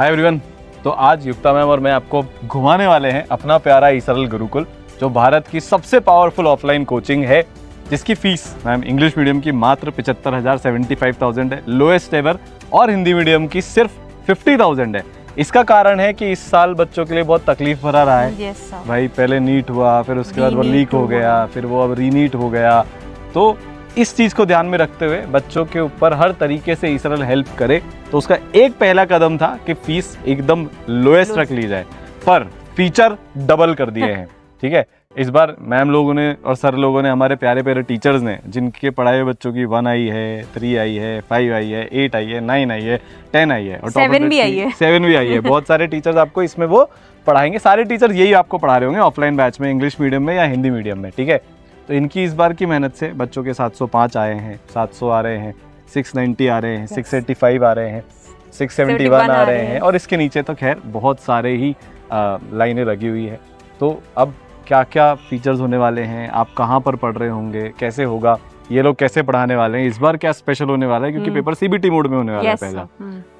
Hi everyone. तो आज युक्ता ma'am और मैं आपको घुमाने वाले हैं अपना प्यारा ईसरल गुरुकुल, जो भारत की सबसे पावरफुल ऑफलाइन कोचिंग है, जिसकी फीस मैम इंग्लिश मीडियम की मात्र 75,000 75,000 है लोएस्ट एवर, और हिंदी मीडियम की सिर्फ 50,000 है। इसका कारण है कि इस साल बच्चों के लिए बहुत तकलीफ भरा रहा है। भाई पहले नीट हुआ, फिर उसके बाद वो लीक हो गया, फिर वो अब रीनीट हो गया। तो इस चीज़ को ध्यान में रखते हुए बच्चों के ऊपर हर तरीके से ईसरल हेल्प करे, तो उसका एक पहला कदम था कि फीस एकदम लोएस्ट रख ली जाए, पर फीचर डबल कर दिए हैं। ठीक है, इस बार मैम लोगों ने और सर लोगों ने, हमारे प्यारे प्यारे टीचर्स ने, जिनके पढ़ाए हुए बच्चों की 1 आई है, 3 आई है, 5 आई है, 8 आई है, 9 आई है, 10 आई है और 7 भी आई है। 7 भी आई है। बहुत सारे टीचर्स आपको इसमें वो पढ़ाएंगे। सारे टीचर्स यही आपको पढ़ा रहे होंगे ऑफलाइन बैच में, इंग्लिश मीडियम में या हिंदी मीडियम में। ठीक है, तो इनकी इस बार की मेहनत से बच्चों के 705 आए हैं, 700 आ रहे हैं, 690 आ रहे हैं, 685 आ रहे हैं, 671 आ रहे हैं, और इसके नीचे तो खैर बहुत सारे ही लाइनें लगी हुई है। तो अब क्या क्या फीचर्स होने वाले हैं, आप कहाँ पर पढ़ रहे होंगे, कैसे होगा, ये लोग कैसे पढ़ाने वाले हैं, इस बार क्या स्पेशल होने वाला है, क्योंकि पेपर सीबीटी मोड में होने वाला है पहला।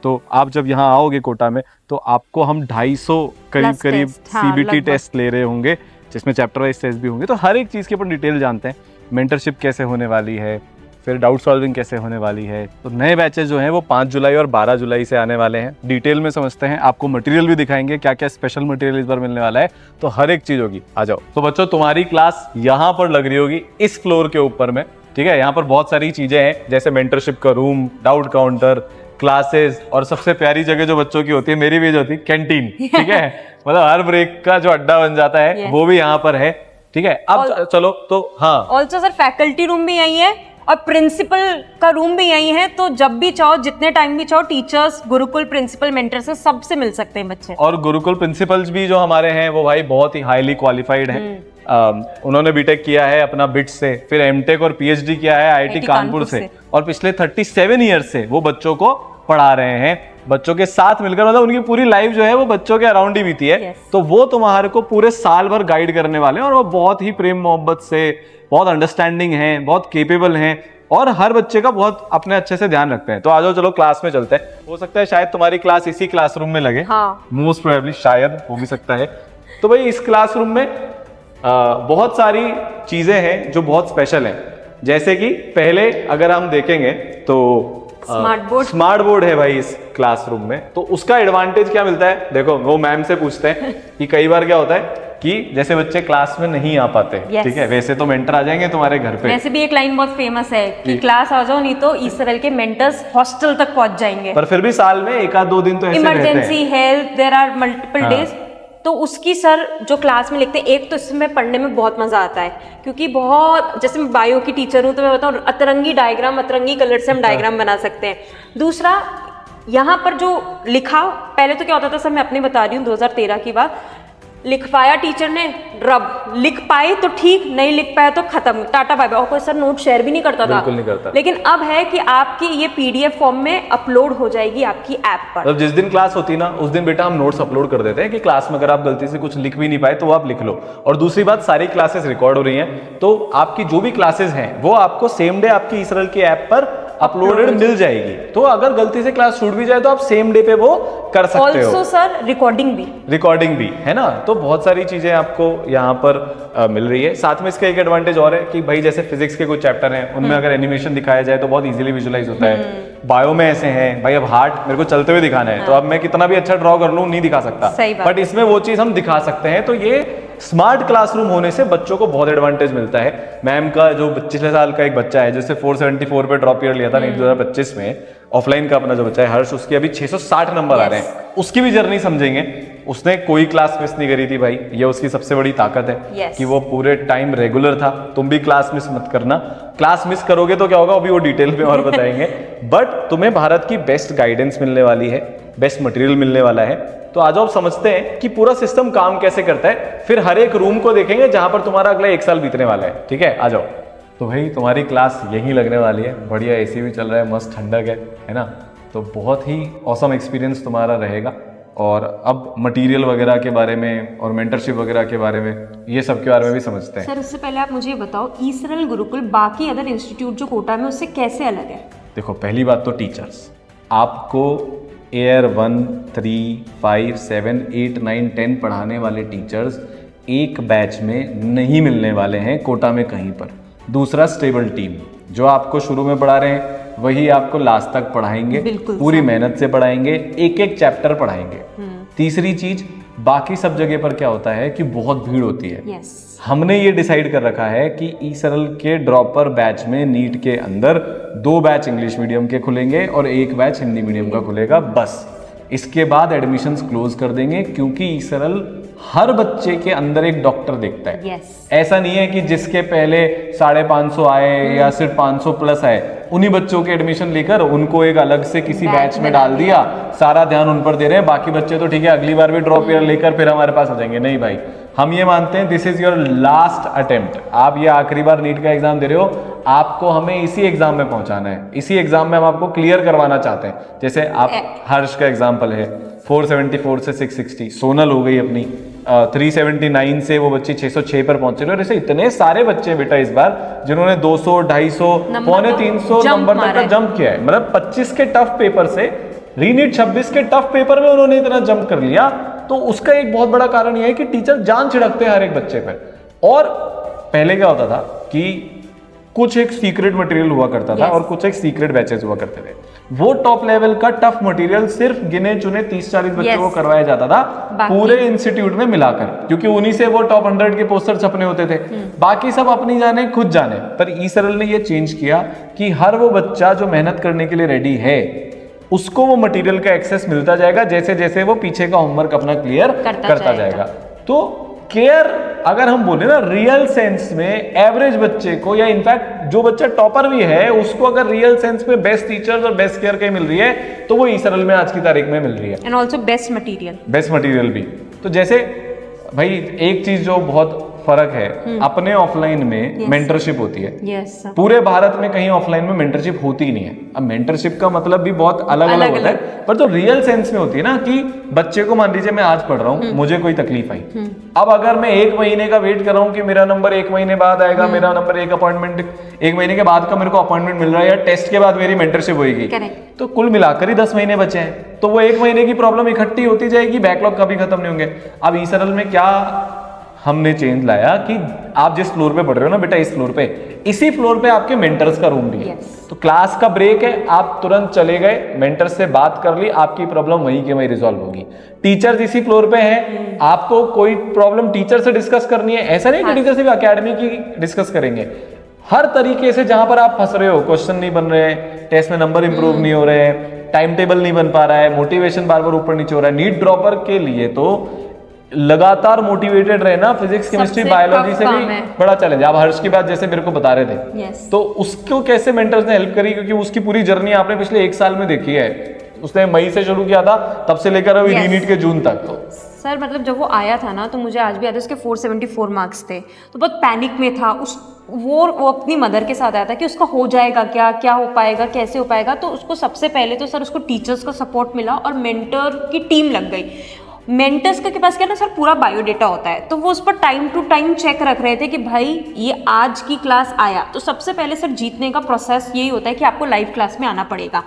तो आप जब यहाँ आओगे कोटा में, तो आपको हम 250 करीब सीबीटी टेस्ट ले रहे होंगे, जिसमें चैप्टर वाइज टेस्ट भी होंगे। तो हर एक चीज़ के ऊपर डिटेल जानते हैं। मेंटरशिप कैसे होने वाली है, फिर डाउट सॉल्विंग कैसे होने वाली है। तो नए बैचेस जो हैं वो 5 जुलाई और 12 जुलाई से आने वाले हैं। डिटेल में समझते हैं, आपको मटेरियल भी दिखाएंगे, क्या क्या स्पेशल मटेरियल इस बार मिलने वाला है। तो हर एक चीज़ होगी, आ जाओ। तो बच्चों, तुम्हारी क्लास यहाँ पर लग रही होगी इस फ्लोर के ऊपर में। ठीक है, यहाँ पर बहुत सारी चीज़ें हैं, जैसे मेंटरशिप का रूम, डाउट काउंटर, क्लासेस, और सबसे प्यारी जगह जो बच्चों की होती है, मेरी भी जो होती है, कैंटीन। ठीक है, मतलब हर ब्रेक का जो अड्डा बन जाता है वो भी यहाँ पर है। ठीक है, अब चलो तो हाँ, ऑल्सो सर फैकल्टी रूम भी यही है और प्रिंसिपल का रूम भी यही है। तो जब भी चाहो, जितने टाइम भी चाहो, टीचर्स, गुरुकुल प्रिंसिपल, मेंटर से सबसे मिल सकते हैं बच्चे। और गुरुकुल प्रिंसिपल्स भी जो हमारे हैं वो भाई बहुत ही हाईली क्वालिफाइड हैं। उन्होंने बीटेक किया है अपना बिट्स से, फिर एमटेक और पीएचडी किया है आईआईटी कानपुर से, और पिछले 37 ईयर्स से वो बच्चों को पढ़ा रहे हैं, बच्चों के साथ मिलकर। मतलब उनकी पूरी लाइफ जो है वो बच्चों के अराउंड ही बीती है। तो वो तुम्हारे को पूरे साल भर गाइड करने वाले हैं, और वो बहुत ही प्रेम मोहब्बत से, बहुत अंडरस्टैंडिंग हैं, बहुत केपेबल हैं, और हर बच्चे का बहुत अपने अच्छे से ध्यान रखते हैं। तो आ जाओ, चलो क्लास में चलते हैं। हो सकता है शायद तुम्हारी क्लास इसी क्लासरूम में लगे, मोस्ट प्रोबेबली, शायद हो भी सकता है। तो भाई इस क्लासरूम में बहुत सारी चीजें हैं जो बहुत स्पेशल हैं। जैसे कि पहले अगर हम देखेंगे तो स्मार्ट बोर्ड है भाई इस क्लासरूम में। तो उसका एडवांटेज क्या मिलता है, देखो वो मैम से पूछते हैं कि कई बार क्या होता है कि जैसे बच्चे क्लास में नहीं आ पाते। ठीक है, वैसे तो मेंटर आ जाएंगे तुम्हारे घर पे। वैसे भी एक लाइन बहुत फेमस है कि क्लास आ जाओ, नहीं तो ईसरल के मेंटर्स हॉस्टल तक पहुंच जाएंगे। पर फिर भी साल में 1-2 दिन तो ऐसे emergency, health, there are multiple days. तो उसकी सर जो क्लास में लिखते हैं, एक तो इसमें पढ़ने में बहुत मजा आता है, क्योंकि बहुत, जैसे मैं बायो की टीचर हूँ तो मैं बताऊँ, अतरंगी डायग्राम, अतरंगी कलर से हम डायग्राम बना सकते हैं। दूसरा, यहाँ पर जो लिखा, पहले तो क्या होता था सर, मैं अपने बता रही हूँ, 2013 की बात, लिखवाया टीचर ने, रब लिख पाए तो ठीक, नहीं लिख पाए तो खत्म, टाटा बाय बाय। और कोई सर नोट शेयर भी नहीं करता था, नहीं करता। लेकिन अब है कि आपकी ये पीडीएफ फॉर्म में अपलोड हो जाएगी आपकी ऐप पर। मतलब जिस दिन क्लास होती ना, उस दिन बेटा हम नोट्स अपलोड कर देते हैं कि क्लास में अगर आप गलती से कुछ लिख भी नहीं पाए तो वो आप लिख लो। और दूसरी बात, सारी क्लासेस रिकॉर्ड हो रही हैं, तो आपकी जो भी क्लासेस हैं वो आपको सेम डे आपकी ईसरल की ऐप पर अपलोडेड मिल जाएगी। तो अगर गलती से क्लास छूट भी जाए तो आप सेम डे पे वो कर सकते हो। ऑल्सो सर रिकॉर्डिंग भी है ना। तो बहुत सारी चीजें आपको यहाँ पर मिल रही है। साथ में इसका एक एडवांटेज और है कि भाई जैसे फिजिक्स के कुछ चैप्टर हैं, उनमें अगर एनिमेशन दिखाया जाए तो बहुत इजीली विजुलाइज होता है। बायो में ऐसे हैं भाई, अब हार्ट मेरे को चलते हुए दिखाना है, तो अब मैं कितना भी अच्छा ड्रॉ कर लूं नहीं दिखा सकता, बट इसमें वो चीज हम दिखा सकते हैं। तो ये स्मार्ट क्लासरूम होने से बच्चों को बहुत एडवांटेज मिलता है। मैम का जो पिछले साल का एक बच्चा है जिससे 474 पे ड्रॉप ईयर लिया था 2025 में, ऑफलाइन का अपना जो बच्चा है हर्ष, उसके अभी 660 नंबर आ रहे हैं। उसकी भी जर्नी समझेंगे। उसने कोई क्लास मिस नहीं करी थी भाई, ये उसकी सबसे बड़ी ताकत है कि वो पूरे टाइम रेगुलर था। तुम भी क्लास मिस मत करना। क्लास मिस करोगे तो क्या होगा अभी वो डिटेल में और बताएंगे। बट तुम्हें भारत की बेस्ट गाइडेंस मिलने वाली है, बेस्ट मटेरियल मिलने वाला है। तो आज आप समझते हैं कि पूरा सिस्टम काम कैसे करता है। फिर हर एक रूम को देखेंगे जहां पर तुम्हारा अगला 1 साल बीतने वाला है। ठीक है, आ जाओ। तो भाई तुम्हारी क्लास यहीं लगने वाली है, बढ़िया एसी भी चल रहा है, मस्त ठंडक है ना। तो बहुत ही ऑसम एक्सपीरियंस तुम्हारा रहेगा। और अब मटेरियल वगैरह के बारे में और मेंटरशिप वगैरह के बारे में, ये सब के बारे में भी समझते हैं। सर उससे पहले आप मुझे बताओ, ईसरल गुरुकुल बाकी अदर इंस्टीट्यूट जो कोटा में उससे कैसे अलग है? देखो, पहली बात तो टीचर्स, आपको एयर 1, 3, 5, 7, 8, 9, 10 पढ़ाने वाले टीचर्स एक बैच में नहीं मिलने वाले हैं कोटा में कहीं पर। दूसरा, स्टेबल टीम, जो आपको शुरू में पढ़ा रहे हैं वही आपको लास्ट तक पढ़ाएंगे, पूरी मेहनत से पढ़ाएंगे, एक एक चैप्टर पढ़ाएंगे। तीसरी चीज, बाकी सब जगह पर क्या होता है कि बहुत भीड़ होती है। हमने ये डिसाइड कर रखा है कि ई सरल के ड्रॉपर बैच में नीट के अंदर 2 बैच इंग्लिश मीडियम के खुलेंगे और 1 बैच हिंदी मीडियम का खुलेगा बस। इसके बाद एडमिशंस क्लोज कर देंगे, क्योंकि ई सरल हर बच्चे के अंदर एक डॉक्टर देखता है। ऐसा नहीं है कि जिसके पहले 550 आए या सिर्फ 500 प्लस आए उन्हीं बच्चों के एडमिशन लेकर उनको एक अलग से किसी बैच में डाल दिया, सारा ध्यान उन पर दे रहे हैं, बाकी बच्चे तो ठीक है अगली बार भी ड्रॉप ईयर लेकर फिर हमारे पास आ जाएंगे। नहीं भाई, हम ये मानते हैं this is your last attempt. आप ये आखिरी बार नीट का एग्जाम दे रहे हो, आपको हमें इसी एग्जाम में पहुंचाना है, इसी एग्जाम में हम आपको क्लियर करवाना चाहते हैं। जैसे आप हर्ष का एग्जाम्पल है, 474 से 660, सोनल हो गई अपनी 379 से वो बच्ची 606 पर पहुंचे। और ऐसे इतने सारे बच्चे बेटा इस बार जिन्होंने 200, 250, पौने 300 नंबर तक का जंप किया है। मतलब 25 के टफ पेपर से रीनीट 26 के टफ पेपर में उन्होंने इतना जंप कर लिया। तो उसका एक बहुत बड़ा कारण यह है कि टीचर जान छिड़कते हैं हर एक बच्चे पर। और पहले क्या होता था कि कुछ एक सीक्रेट मटेरियल हुआ करता था और कुछ एक सीक्रेट बैचेस हुआ करते थे। वो टॉप लेवल का टफ मटेरियल सिर्फ गिने चुने 30-40 बच्चों को करवाया जाता था पूरे इंस्टीट्यूट में मिलाकर, क्योंकि उन्हीं से वो टॉप 100 के पोस्टर छपने होते थे। बाकी सब अपनी जाने खुद जाने। पर ई सरल ने ये चेंज किया कि हर वो बच्चा जो मेहनत करने के लिए रेडी है उसको वो मटेरियल का एक्सेस मिलता जाएगा जैसे जैसे वो पीछे का होमवर्क अपना क्लियर करता जाएगा। तो केयर अगर हम बोले ना रियल सेंस में एवरेज बच्चे को, या इनफैक्ट जो बच्चा टॉपर भी है उसको अगर रियल सेंस में बेस्ट टीचर्स और बेस्ट केयर कहीं मिल रही है तो वो ई सरल में आज की तारीख में मिल रही है। एंड ऑल्सो बेस्ट मटेरियल भी। तो जैसे भाई एक चीज जो बहुत फर्क है, अपने ऑफलाइन में मेंटरशिप होती है। पूरे भारत में कहीं ऑफलाइन में मेंटरशिप होती ही नहीं है। अब मेंटरशिप का मतलब भी बहुत अलग अलग होता है, पर जो रियल सेंस में होती है ना कि बच्चे को मान लीजिए मैं आज पढ़ रहा हूँ, मुझे कोई तकलीफ आई, अब अगर मैं 1 महीने का वेट कर रहा हूँ कि मेरा नंबर 1 महीने बाद आएगा, मेरा नंबर एक अपॉइंटमेंट 1 महीने के बाद का मेरे को अपॉइंटमेंट मिल रहा है या टेस्ट के बाद मेरी मेंटरशिप होगी, तो कुल मिलाकर ही 10 महीने बचे हैं। तो वो 1 महीने की प्रॉब्लम इकट्ठी होती जाएगी, बैकलॉग कभी खत्म नहीं होंगे। अब ई सरल में क्या हमने चेंज लाया कि आप जिस फ्लोर पे पढ़ रहे हो ना बेटा, इस फ्लोर पे, इसी फ्लोर पे आपके मेंटर्स का रूम भी है। तो क्लास का ब्रेक है, आप तुरंत चले गए, मेंटर से बात कर ली, आपकी प्रॉब्लम वहीं के वहीं रिजॉल्व होगी। टीचर्स इसी फ्लोर पे हैं, आपको कोई प्रॉब्लम टीचर से डिस्कस करनी है, ऐसा नहीं कि टीचर से भी अकेडमी की डिस्कस करेंगे। हर तरीके से जहां पर आप फंस रहे हो, क्वेश्चन नहीं बन रहे हैं, टेस्ट में नंबर इंप्रूव नहीं हो रहे हैं, टाइम टेबल नहीं बन पा रहा है, मोटिवेशन बार बार ऊपर नीचे हो रहा है, नीट ड्रॉपर के लिए तो लगातार मोटिवेटेड रहना फिजिक्स केमिस्ट्री बायोलॉजी से भी बड़ा चैलेंज। आप हर्ष की बात जैसे मेरे को बता रहे थे, तो उसको कैसे मेंटर्स ने हेल्प करी, क्योंकि उसकी पूरी जर्नी आपने पिछले 1 साल में देखी है। उसने मई से शुरू किया था, तब से लेकर अभी रीनीट के जून तक। तो सर मतलब जब वो आया था ना, तो मुझे आज भी याद है, उसके 474 मार्क्स थे, तो बहुत पैनिक में था। वो अपनी मदर के साथ आया था कि उसका हो जाएगा क्या हो पाएगा, कैसे हो पाएगा। तो उसको सबसे पहले तो सर उसको टीचर्स का सपोर्ट मिला और मेंटर की टीम लग गई। मेंटर्स के पास क्या ना सर, पूरा बायोडेटा होता है, तो वो उस पर टाइम टू टाइम चेक रख रहे थे कि भाई ये आज की क्लास आया। तो सबसे पहले सर जीतने का प्रोसेस यही होता है कि आपको लाइव क्लास में आना पड़ेगा,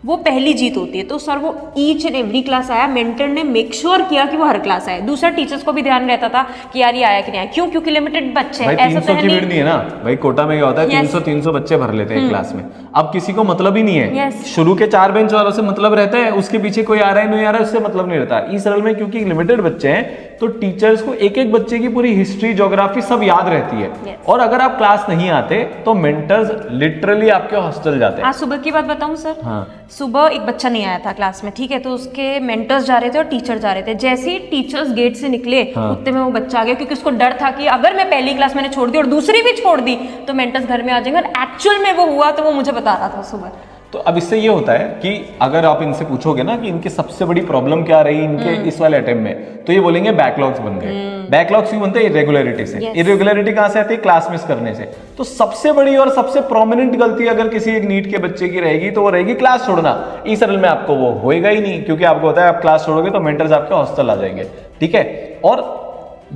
वो पहली जीत होती है। तो सर वो ईच एंड एवरी क्लास आया, मेंटर ने मेक श्योर किया कि वो हर क्लास आए। दूसरा टीचर्स को भी ध्यान रहता था कि यार ये आया कि नहीं आया, क्यों, क्योंकि लिमिटेड बच्चे हैं, ऐसा तो भीड़ नहीं है ना भाई। कोटा में क्या होता है, 300 बच्चे भर लेते हैं क्लास में। अब किसी को मतलब ही नहीं है, शुरू के 4 बेंच वालों से मतलब रहता है, उसके पीछे कोई आ रहा है नहीं आ रहा है उससे मतलब नहीं रहता। ई सरल में क्योंकि लिमिटेड बच्चे हैं तो टीचर्स को एक एक बच्चे की पूरी हिस्ट्री, ज्योग्राफी सब याद रहती है। और अगर आप क्लास नहीं आते तो मेंटर्स लिटरली आपके हॉस्टल जाते हैं। आज सुबह की बात बताऊं सर, सुबह एक बच्चा नहीं आया था क्लास में, ठीक है, तो उसके मेंटर्स जा रहे थे और टीचर जा रहे थे। जैसे ही टीचर्स गेट से निकले उतने में वो बच्चा आ गया, क्योंकि उसको डर था कि अगर मैं पहली क्लास मैंने छोड़ दी और दूसरी भी छोड़ दी तो मेंटर्स घर में आ जाएंगे। और एक्चुअल में वो हुआ, तो वो मुझे बता रहा था सुबह। तो अब इससे ये होता है कि अगर आप इनसे पूछोगे ना कि इनकी सबसे बड़ी प्रॉब्लम क्या रही इनके इस वाले अटेम्प्ट में, तो ये बोलेंगे बैकलॉग्स बन गए। बैकलॉग्स क्यों बनते हैं? इरेगुलरिटी से। इरेगुलरिटी कहां से आती है? क्लास मिस करने से। तो सबसे बड़ी और सबसे प्रोमिनेंट गलती अगर किसी एक नीट के बच्चे की रहेगी तो वो रहेगी क्लास छोड़ना। ई सरल में आपको वो होएगा ही नहीं, क्योंकि आपको होता है आप क्लास छोड़ोगे तो मेंटर्स आपके हॉस्टल आ जाएंगे, ठीक है। और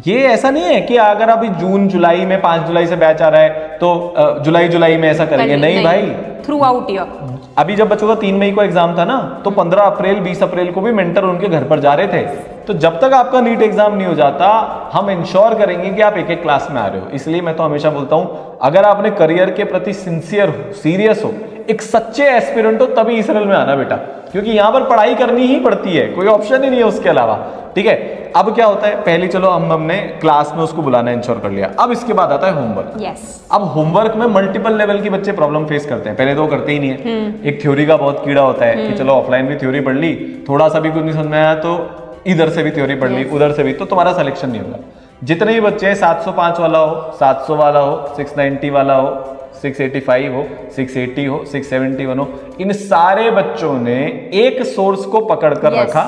ये ऐसा नहीं है कि अगर अभी जून जुलाई में 5 जुलाई से बैच आ रहा है तो जुलाई में ऐसा करेंगे, नहीं भाई, थ्रू आउट ईयर अभी जब बच्चों का 3 मई को एग्जाम था ना, तो 15 अप्रैल 20 अप्रैल को भी मेंटर उनके घर पर जा रहे थे। तो जब तक आपका नीट एग्जाम नहीं हो जाता, हम इंश्योर करेंगे कि आप एक एक क्लास में आ रहे हो। इसलिए मैं तो हमेशा बोलता हूं, अगर आप अपने करियर के प्रति सिंसियर हो, सीरियस हो, एक सच्चे एस्पिरेंट हो, तभी इसरल में आना बेटा, क्योंकि यहां पर पढ़ाई करनी ही पड़ती है, कोई ऑप्शन ही नहीं है उसके अलावा। ठीक है, अब क्या होता है, पहले चलो हमने क्लास में उसको बुलाना इंश्योर कर लिया। अब इसके बाद आता है होमवर्क। अब होमवर्क में मल्टीपल लेवल की बच्चे प्रॉब्लम फेस करते हैं। पहले तो करते ही नहीं है, एक थ्योरी का बहुत कीड़ा होता है कि चलो ऑफलाइन भी थ्योरी पढ़ ली, थोड़ा सा भी कुछ नहीं समझ में आया तो इधर से भी थ्योरी पढ़ ली, उधर से भी, तो तुम्हारा सिलेक्शन नहीं होगा। जितने भी बच्चे हैं, 705 वाला हो, 700 वाला हो, 690 वाला हो, 685 हो, 680 हो, 671 हो, इन सारे बच्चों ने एक सोर्स को पकड़ कर रखा,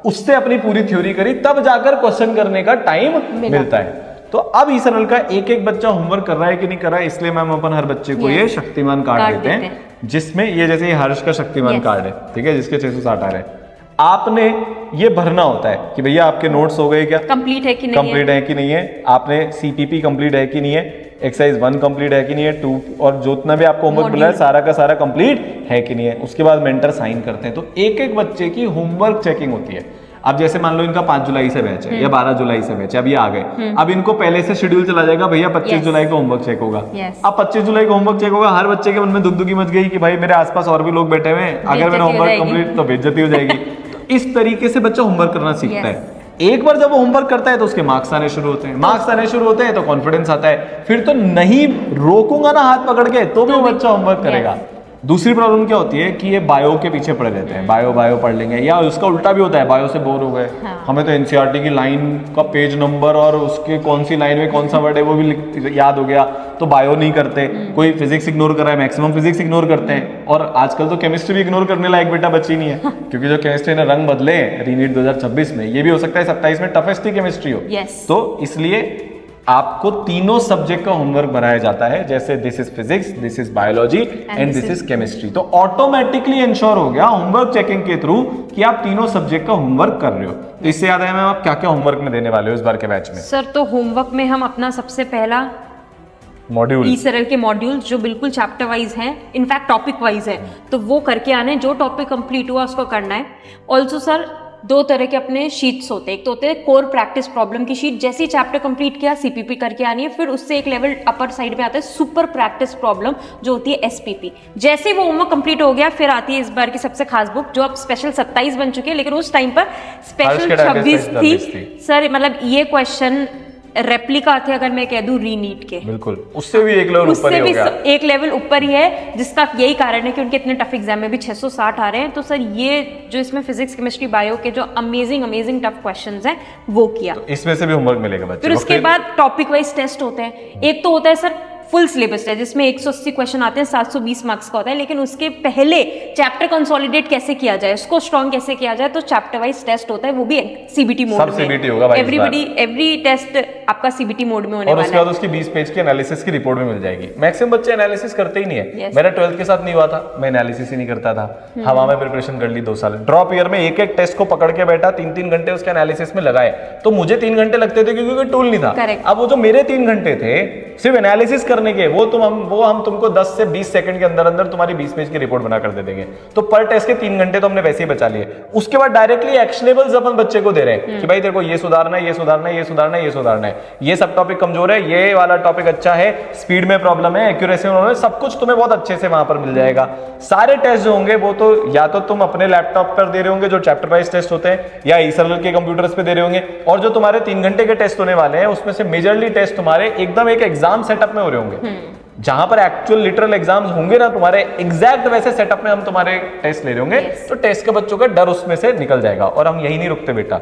उससे अपनी पूरी थ्योरी करी, तब जाकर क्वेश्चन करने का टाइम मिलता है। तो अब इसरल का एक एक बच्चा होमवर्क कर रहा है कि नहीं कर रहा है, इसलिए मैम अपन हर बच्चे को ये शक्तिमान कार्ड देते हैं, जिसमें ये जैसे ये हर्ष का शक्तिमान कार्ड है, ठीक है, जिसके 660 आ रहे हैं। आपने ये भरना होता है कि भैया आपके नोट्स हो गए क्या, कंप्लीट है कि नहीं, कंप्लीट है कि नहीं है, आपने सीपीपी कंप्लीट है कि नहीं है, एक्सरसाइज 1 कंप्लीट है कि नहीं है, 2 और जितना भी आपको होमवर्क मिला है सारा का सारा कंप्लीट है कि नहीं है। उसके बाद मेंटर साइन करते हैं। तो एक एक बच्चे की होमवर्क चेकिंग होती है। अब जैसे मान लो इनका 5 जुलाई से बैच है या 12 जुलाई से बैच है, अब ये आ गए, अब इनको पहले से शेड्यूल चला जाएगा, भैया 25 जुलाई को होमवर्क चेक होगा। अब 25 जुलाई को होमवर्क चेक होगा, हर बच्चे के मन में दुगदुगी मच गई कि भाई मेरे आसपास और भी लोग बैठे हुए हैं, अगर मेरा होमवर्क कंप्लीट तो बेइज्जती हो जाएगी। तो इस तरीके से बच्चा होमवर्क करना सीखता है। एक बार जब वो होमवर्क करता है तो उसके मार्क्स आने शुरू होते हैं, मार्क्स आने शुरू होते हैं तो कॉन्फिडेंस आता है, फिर तो नहीं रोकूंगा ना हाथ पकड़ के तो भी वो बच्चा होमवर्क करेगा। दूसरी प्रॉब्लम क्या होती है कि ये बायो के पीछे पड़े रहते हैं, बायो पढ़ लेंगे, या उसका उल्टा भी होता है, बायो से बोर हो गए, हमें तो एनसीईआरटी की लाइन का पेज नंबर और उसके कौन सी लाइन में कौन सा वर्ड है वो भी याद हो गया, तो बायो नहीं करते। कोई फिजिक्स इग्नोर कर रहा है, मैक्सिमम फिजिक्स इग्नोर करते हैं, और आजकल तो केमिस्ट्री भी इग्नोर करने लायक बेटा बची नहीं है, क्योंकि जो केमिस्ट्री ने रंग बदले रीनीट 2026 में, ये भी हो सकता है 27 में टफेस्ट ही केमिस्ट्री हो। तो इसलिए आपको तीनों सब्जेक्ट का होमवर्क बनाया जाता है, जैसे this is physics, this is biology and this is chemistry. तो ऑटोमेटिकली इंश्योर हो गया होमवर्क चेकिंग के थ्रू कि आप तीनों सब्जेक्ट का होमवर्क कर रहे हो। तो इससे याद है मैम, आप क्या क्या होमवर्क में देने वाले हो इस बार के बैच में? सर, तो होमवर्क में हम अपना सबसे पहला मॉड्यूल ई-सरल के मॉड्यूल्स जो बिल्कुल चैप्टर वाइज हैं, इनफैक्ट टॉपिक वाइज है, तो वो करके आने, जो टॉपिक कंप्लीट हुआ उसको करना है। ऑल्सो सर 2 तरह के अपने शीट्स होते हैं, एक तो होते हैं कोर प्रैक्टिस प्रॉब्लम की शीट, जैसे ही चैप्टर कंप्लीट किया सीपीपी करके आनी है, फिर उससे एक लेवल अपर साइड में आता है सुपर प्रैक्टिस प्रॉब्लम जो होती है एसपीपी। जैसे ही वो होमवर्क कंप्लीट हो गया, फिर आती है इस बार की सबसे खास बुक, जो अब स्पेशल 27 बन चुकी है, लेकिन उस टाइम पर स्पेशल 26 थी सर। मतलब ये क्वेश्चन रेप्लिका थे, अगर मैं कह दूं रीनीट के, बिल्कुल उससे भी एक लेवल ऊपर ही हो गया, एक लेवल ऊपर ही है, जिसका यही कारण है कि उनके इतने टफ एग्जाम में भी 660 आ रहे हैं। तो सर ये जो इसमें फिजिक्स केमिस्ट्री बायो के जो अमेजिंग टफ क्वेश्चंस हैं वो किया, तो इसमें से भी होमवर्क मिलेगा बच्चे। फिर उसके बाद टॉपिक वाइज टेस्ट होते हैं। एक तो होता है सर फुल सिलेबस है, जिसमें 180 क्वेश्चन आते हैं, 720 मार्क्स का होता है, लेकिन उसके पहले चैप्टर कंसोलिडेट कैसे किया जाए, उसको स्ट्रॉन्ग कैसे किया जाए, तो चैप्टर वाइज टेस्ट होता है, वो भी सीबीटी मोड में। सीबीटी होगा भाई, एवरी टेस्ट आपका सीबीटी मोड में होने वाला है। और उसके बाद उसकी 20 पेज की एनालिसिस की रिपोर्ट भी मिल जाएगी। मैक्सिमम बच्चे एनालिसिस करते ही नहीं है। मेरा 12th के साथ नहीं हुआ था, मैं एनालिसिस ही नहीं करता था, हवा में प्रिपरेशन कर ली 2 साल, ड्रॉप ईयर में एक एक टेस्ट को पकड़ के बैठा, 3-3 घंटे उसके एनालिसिस में लगाए। तो मुझे 3 घंटे लगते थे क्योंकि कोई टूल नहीं था। अब वो जो मेरे 3 घंटे थे सिर्फ एनालिसिस करने के, वो हम तुमको 10 से 20 सेकंड के अंदर अंदर तुम्हारी 20 पेज की रिपोर्ट बना कर दे देंगे। तो पर टेस्ट के 3 घंटे तो हमने वैसे ही बचा लिए। उसके बाद डायरेक्टली एक्शनेबल्स अपन बच्चे को दे रहे हैं कि भाई तेरे को ये सुधारना है, ये सुधारना है, ये सुधारना है, ये सुधारना है, ये सब टॉपिक कमजोर है, ये वाला टॉपिक अच्छा है, स्पीड में प्रॉब्लम है, एक्यूरेसी में, सब कुछ तुम्हें बहुत अच्छे से वहां पर मिल जाएगा। सारे टेस्ट जो होंगे वो तो या तो तुम अपने लैपटॉप पर दे रहे होंगे जो चैप्टर वाइज टेस्ट होते हैं, या ई-सरल के कंप्यूटर्स पे दे रहे होंगे, और जो तुम्हारे 3 घंटे के टेस्ट होने वाले हैं उसमें से मेजरली टेस्ट तुम्हारे एकदम एक एग्जाम सेटअप में हो रहे होंगे, जहां पर एक्चुअल लिटरल एग्जाम्स होंगे ना तुम्हारे, एग्जैक्ट वैसे सेटअप में हम तुम्हारे टेस्ट ले रहे होंगे। तो टेस्ट के बच्चों का डर उसमें से निकल जाएगा। और हम यही नहीं रुकते बेटा,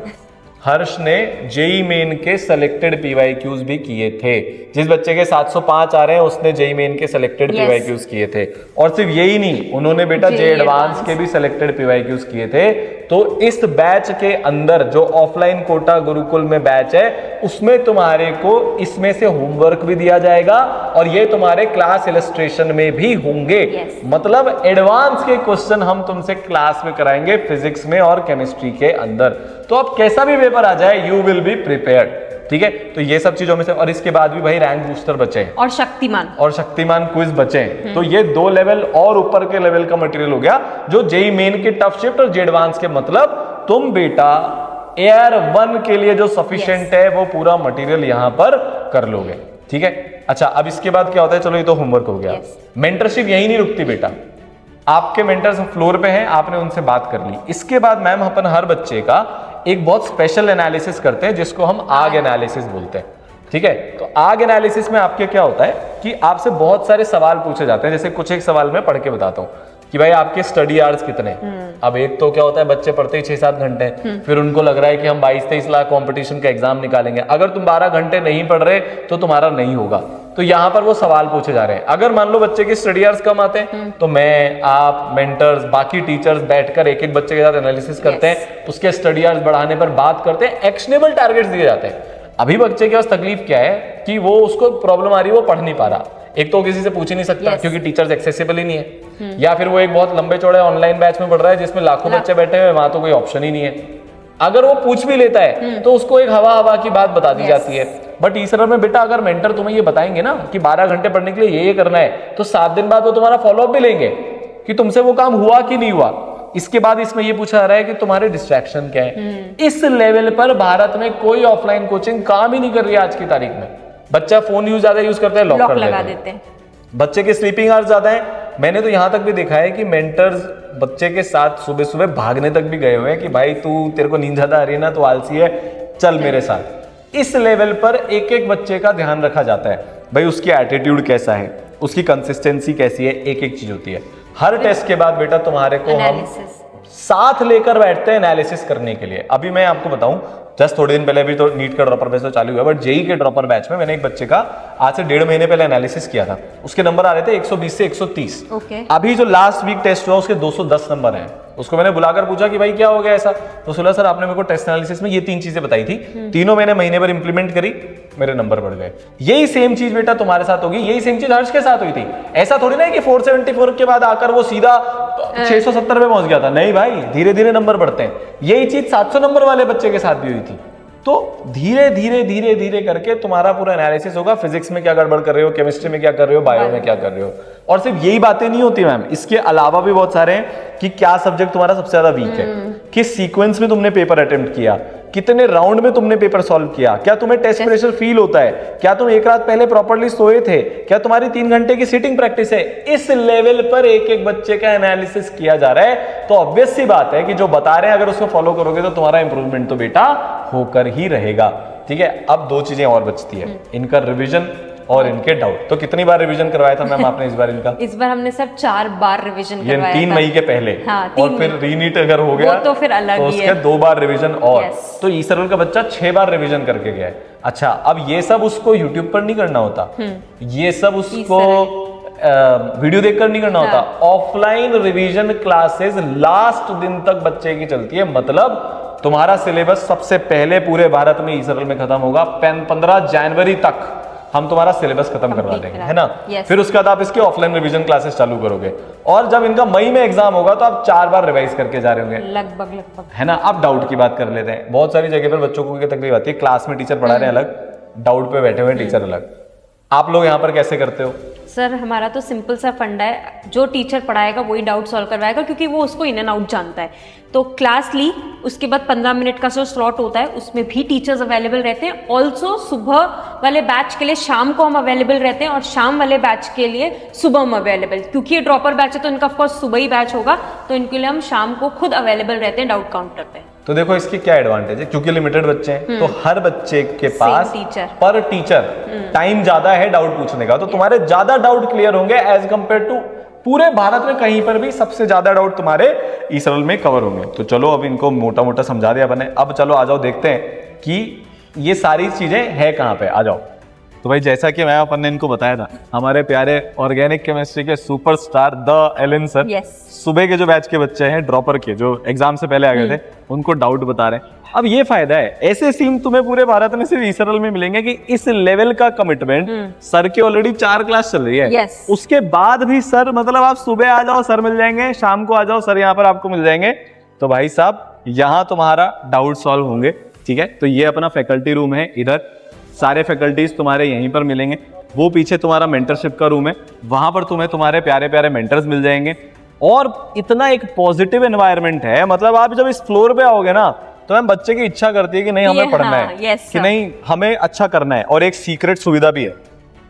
हर्ष ने जेई मेन के सिलेक्टेड पीवाईक्यूज भी किए थे। जिस बच्चे के 705 आ रहे हैं उसने जेई मेन के सिलेक्टेड पीवाईक्यूज किए थे। और सिर्फ यही नहीं, उन्होंने बेटा जे एडवांस के भी सिलेक्टेड पीवाईक्यूज किए थे। तो इस बैच के अंदर जो ऑफलाइन कोटा गुरुकुल में बैच है उसमें तुम्हारे को इसमें से होमवर्क भी दिया जाएगा और ये तुम्हारे क्लास इलस्ट्रेशन में भी होंगे। मतलब एडवांस के क्वेश्चन हम तुमसे क्लास में कराएंगे फिजिक्स में और केमिस्ट्री के अंदर। तो अब कैसा भी पेपर आ जाए यू विल बी प्रिपेयर्ड। ठीक है। तो ये सब चीजों में से, और इसके बाद भी भाई रैंक बूस्टर बचे हैं और शक्तिमान क्विज बचे हैं। तो ये 2 लेवल और ऊपर के लेवल का मटेरियल हो गया जो जेई मेन के टफ शिफ्ट और जे एडवांस के, मतलब तुम बेटा एयर 1 के लिए जो सफिशिएंट है वो पूरा मटेरियल यहां पर कर लोगे, ठीक है। अच्छा, अब इसके बाद क्या होता है, चलो ये तो होमवर्क हो गया। मेंटरशिप यही नहीं रुकती बेटा, आपके मेंटर्स फ्लोर पे हैं, आपने उनसे बात कर ली। इसके बाद मैम अपन हर बच्चे का एक बहुत स्पेशल एनालिसिस करते हैं जिसको हम आग एनालिसिस बोलते हैं, ठीक है। तो आग एनालिसिस में आपके क्या होता है कि आपसे बहुत सारे सवाल पूछे जाते हैं। जैसे कुछ एक सवाल मैं पढ़ के बताता हूँ कि भाई आपके स्टडी आवर्स कितने। अब एक तो क्या होता है, बच्चे पढ़ते ही 6-7 घंटे, फिर उनको लग रहा है कि हम 22-23 लाख कंपटीशन का एग्जाम निकालेंगे, अगर तुम 12 घंटे नहीं पढ़ रहे तो तुम्हारा नहीं होगा। तो यहाँ पर वो सवाल पूछे जा रहे हैं। अगर मान लो बच्चे के स्टडी आवर्स कम आते हैं तो मैं, आप, मेंटर्स, बाकी टीचर्स बैठकर एक एक बच्चे के साथ एनालिसिस करते हैं, उसके स्टडी आवर्स बढ़ाने पर बात करते हैं, एक्शनेबल टारगेट्स दिए जाते हैं। अभी बच्चे के पास तकलीफ क्या है कि वो, उसको प्रॉब्लम आ रही है, वो पढ़ नहीं पा रहा। एक तो किसी से पूछ ही नहीं सकता क्योंकि टीचर्स एक्सेसिबल ही नहीं है, या फिर वो एक बहुत लंबे चौड़े ऑनलाइन बैच में पढ़ रहा है जिसमें लाखों बच्चे बैठे हुए, वहां तो कोई ऑप्शन ही नहीं है। अगर वो पूछ भी लेता है तो उसको एक हवा की बात बता दी जाती है। बट इस में बेटा अगर मेंटर तुम्हें ये बताएंगे ना कि 12 घंटे पढ़ने के लिए ये करना है, तो 7 दिन बाद वो तुम्हारा फॉलोअप भी लेंगे कि तुमसे वो काम हुआ कि नहीं हुआ। इसके बाद इसमें ये पूछा जा रहा है कि तुम्हारे डिस्ट्रैक्शन क्या है। इस लेवल पर भारत में कोई ऑफलाइन कोचिंग काम ही नहीं कर रही है आज की तारीख में। बच्चा फोन ज्यादा यूज करता है, लॉक लगा देते हैं। बच्चे के स्लीपिंग आवर्स ज्यादा है। मैंने तो यहां तक भी देखा है कि मेंटर्स बच्चे के साथ सुबह सुबह भागने तक भी गए हुए हैं कि भाई तेरे को नींद ज्यादा आ रही है ना, तो आलसी है, चल मेरे साथ। इस लेवल पर एक एक बच्चे का ध्यान रखा जाता है। भाई उसकी एटीट्यूड कैसा है, उसकी कंसिस्टेंसी कैसी है, एक एक चीज होती है। हर टेस्ट के बाद बेटा तुम्हारे को हम साथ लेकर बैठते हैं एनालिसिस करने के लिए। अभी मैं आपको बताऊं, जस्ट थोड़े दिन पहले भी तो नीट का ड्रॉपर बैच तो चालू हुआ, बट जेई के ड्रॉपर बैच में मैंने एक बच्चे का आज से 1.5 महीने पहले एनालिसिस किया था। उसके नंबर आ रहे थे 120 से 130। अभी जो लास्ट वीक टेस्ट हुआ उसके 210 नंबर हैं। उसको मैंने बुलाकर पूछा कि भाई क्या हो गया ऐसा, तो बोला सर आपने मेरे को टेस्ट एनालिसिस में ये 3 चीजें बताई थी, तीनों मैंने महीने भर इंप्लीमेंट करी, मेरे नंबर बढ़ गए। यही सेम चीज बेटा तुम्हारे साथ होगी, यही सेम चीज हर्ष के साथ हुई थी। ऐसा थोड़ी ना है कि 474 के बाद आकर वो सीधा 670 पे पहुंच गया था, नहीं भाई, धीरे धीरे नंबर बढ़ते हैं। यही चीज 700 नंबर वाले बच्चे के साथ भी हुई थी। तो धीरे धीरे धीरे धीरे करके तुम्हारा पूरा एनालिसिस होगा, फिजिक्स में क्या गड़बड़ कर रहे हो, केमिस्ट्री में क्या कर रहे हो, बायो में क्या कर रहे हो। और सिर्फ यही बातें नहीं होती मैम, इसके अलावा भी बहुत सारे हैं कि क्या सब्जेक्ट तुम्हारा सबसे ज्यादा वीक है, किस सीक्वेंस में तुमने पेपर अटेम्प्ट किया, कितने राउंड में तुमने पेपर सॉल्व किया, क्या तुम्हें टेस्ट प्रेशर फील होता है, क्या तुम एक रात पहले प्रॉपर्ली सोए थे, क्या तुम्हारी 3 घंटे की सिटिंग प्रैक्टिस है। इस लेवल पर एक एक बच्चे का एनालिसिस किया जा रहा है। तो ऑब्वियस सी बात है कि जो बता रहे हैं अगर उसको फॉलो करोगे तो तुम्हारा इंप्रूवमेंट तो बेटा होकर ही रहेगा। ठीक है, अब 2 चीजें और बचती है, इनका रिविजन और इनके डाउट। तो कितनी बार रिवीजन करवाया था मैम आपने इस बार इनका? इस बार हमने सब 4 बार रिवीजन करवाया था। 3 मई के पहले। हाँ, और फिर रीनीट अगर हो गया तो फिर अलग तो उसके 2 बार रिवीजन और। तो ईसरल का बच्चा 6 बार रिवीजन करके गया है। अच्छा, अब ये सब उसको यूट्यूब पर नहीं करना होता, ये सब उसको वीडियो देखकर नहीं करना होता। ऑफलाइन रिवीजन क्लासेस लास्ट दिन तक बच्चे की चलती है। मतलब तुम्हारा सिलेबस सबसे पहले पूरे भारत में ईसरल में खत्म होगा। 15 जनवरी तक हम तुम्हारा सिलेबस खत्म करवा देंगे, है ना। फिर उसके बाद आप इसके ऑफलाइन रिवीजन क्लासेस चालू करोगे, और जब इनका मई में एग्जाम होगा तो आप 4 बार रिवाइज करके जा रहे होंगे लगभग, है ना। अब डाउट की बात कर लेते हैं। बहुत सारी जगह पर बच्चों को क्या तकलीफ आती है, क्लास में टीचर पढ़ा रहे हैं अलग, डाउट पे बैठे हुए टीचर अलग। आप लोग यहाँ पर कैसे करते हो? सर हमारा तो सिंपल सा फंडा है, जो टीचर पढ़ाएगा वही डाउट सॉल्व करवाएगा, क्योंकि वो उसको इन एंड आउट जानता है। तो क्लास ली, उसके बाद 15 मिनट का जो स्लॉट होता है उसमें भी टीचर्स अवेलेबल रहते हैं। ऑल्सो सुबह वाले बैच के लिए शाम को हम अवेलेबल रहते हैं, और शाम वाले बैच के लिए सुबह हम अवेलेबल, क्योंकि ये ड्रॉपर बैच है तो इनका ऑफकोर्स सुबह ही बैच होगा, तो इनके लिए हम शाम को खुद अवेलेबल रहते हैं डाउट काउंटर पे। तो देखो इसकी क्या एडवांटेज है, क्योंकि लिमिटेड बच्चे हैं तो हर बच्चे के पास पर टीचर टाइम ज्यादा है डाउट पूछने का, तो तुम्हारे ज्यादा डाउट क्लियर होंगे एज कंपेयर टू पूरे भारत में कहीं पर भी सबसे ज्यादा डाउट तुम्हारे ईसरल में कवर होंगे। तो चलो अब इनको मोटा मोटा समझा दिया मैंने, अब चलो आ जाओ देखते हैं कि ये सारी चीजें है कहाँ पे। आ जाओ। तो भाई जैसा कि मैं अपन ने इनको बताया था, हमारे प्यारे ऑर्गेनिक केमिस्ट्री के सुपरस्टार द एलन सर सुबह के जो बैच के बच्चे हैं ड्रॉपर के, जो एग्जाम से पहले आ गए थे, उनको डाउट बता रहे हैं। अब ये फायदा है, ऐसे सीन तुम्हें पूरे भारत में सिर्फ ईसरल में मिलेंगे कि इस लेवल का कमिटमेंट सर के ऑलरेडी 4 क्लास चल रही है। उसके बाद भी सर, मतलब आप सुबह आ जाओ सर मिल जाएंगे, शाम को आ जाओ सर यहाँ पर आपको मिल जाएंगे। तो भाई साहब यहाँ तुम्हारा डाउट सॉल्व होंगे। ठीक है, तो ये अपना फैकल्टी रूम है इधर, सारे फैकल्टीज तुम्हारे यहीं पर मिलेंगे। वो पीछे तुम्हारा मेंटरशिप का रूम है, वहां पर तुम्हें तुम्हारे प्यारे प्यारे मेंटर्स मिल जाएंगे। और इतना एक पॉजिटिव एनवायरनमेंट है, मतलब आप जब इस फ्लोर पे आओगे ना तो मैम बच्चे की इच्छा करती है कि नहीं हमें पढ़ना है, yes, कि नहीं हमें अच्छा करना है। और एक सीक्रेट सुविधा भी है,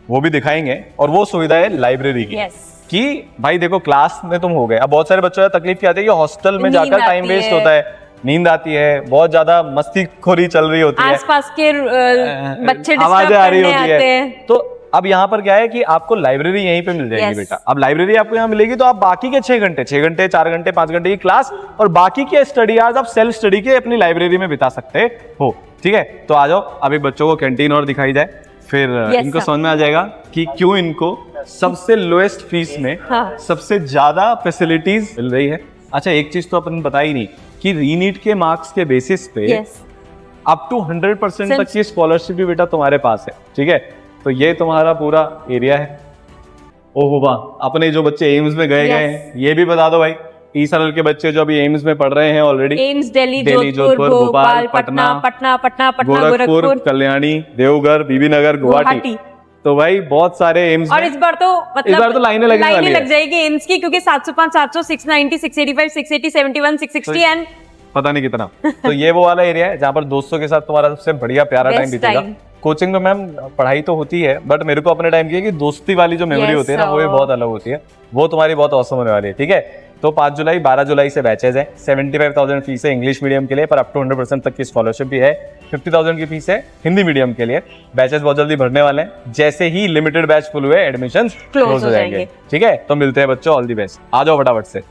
वो भी दिखाएंगे, और वो सुविधा है लाइब्रेरी की। कि भाई देखो क्लास में तुम हो गए, अब बहुत सारे बच्चों को तकलीफ क्या आती है कि हॉस्टल में जाकर टाइम वेस्ट होता है, नींद आती है, बहुत ज्यादा मस्तीखोरी चल रही होती है, आसपास के बच्चे आवाजें आ रही होती है। तो अब यहाँ पर क्या है कि आपको लाइब्रेरी यहीं पे मिल जाएगी बेटा। अब लाइब्रेरी आपको यहाँ मिलेगी तो आप बाकी के 6 घंटे 4 घंटे 5 घंटे की क्लास और बाकी के स्टडी आज आप सेल्फ स्टडी के अपनी लाइब्रेरी में बिता सकते हो। ठीक है, तो आ जाओ अभी बच्चों को कैंटीन और दिखाई जाए, फिर इनको समझ में आ जाएगा कि क्यों इनको सबसे लोएस्ट फीस में सबसे ज्यादा फैसिलिटीज मिल रही है। अच्छा, एक चीज तो अपन बता ही नहीं कि रीनीट के मार्क्स के बेसिस पे अप टू 100% तक की स्कॉलरशिप भी बेटा तुम्हारे पास है। ठीक है, तो ये तुम्हारा पूरा एरिया है। ओहो वाह, अपने जो बच्चे एम्स में गए हैं ये भी बता दो भाई। ESRL के बच्चे जो अभी एम्स में पढ़ रहे हैं ऑलरेडी, एम्स दिल्ली, जोधपुर, भोपाल, पटना, गोरखपुर, कल्याणी, देवघर, बीबी नगर, गुवाहाटी। तो भाई बहुत सारे एम्स और इस बार तो मतलब लाइनें लग जाएगी एम्स की, क्योंकि 705, 700, 690, 685, 680, 71, 660 एंड पता नहीं कितना। तो ये वो वाला एरिया है जहाँ पर दोस्तों के साथ तुम्हारा सबसे बढ़िया प्यारा टाइम बीतेगा। कोचिंग में मैम पढ़ाई तो होती है, बट मेरे को अपने टाइम की कि दोस्ती वाली जो मेमोरी होती है ना, वो भी बहुत अलग होती है, वो तुम्हारी बहुत औसम होने वाली है। ठीक है, तो 5 जुलाई 12 जुलाई से बैचेज है। 75,000 फीस है इंग्लिश मीडियम के लिए, पर अप टू 100% तक की स्कॉलरशिप भी है। 50,000 की फीस है हिंदी मीडियम के लिए। बैचेस बहुत जल्दी भरने वाले हैं, जैसे ही लिमिटेड बैच फुल हुए एडमिशन क्लोज हो जाएंगे। ठीक है, तो मिलते हैं बच्चों, ऑल दी बेस्ट। आ जाओ फटाफट से।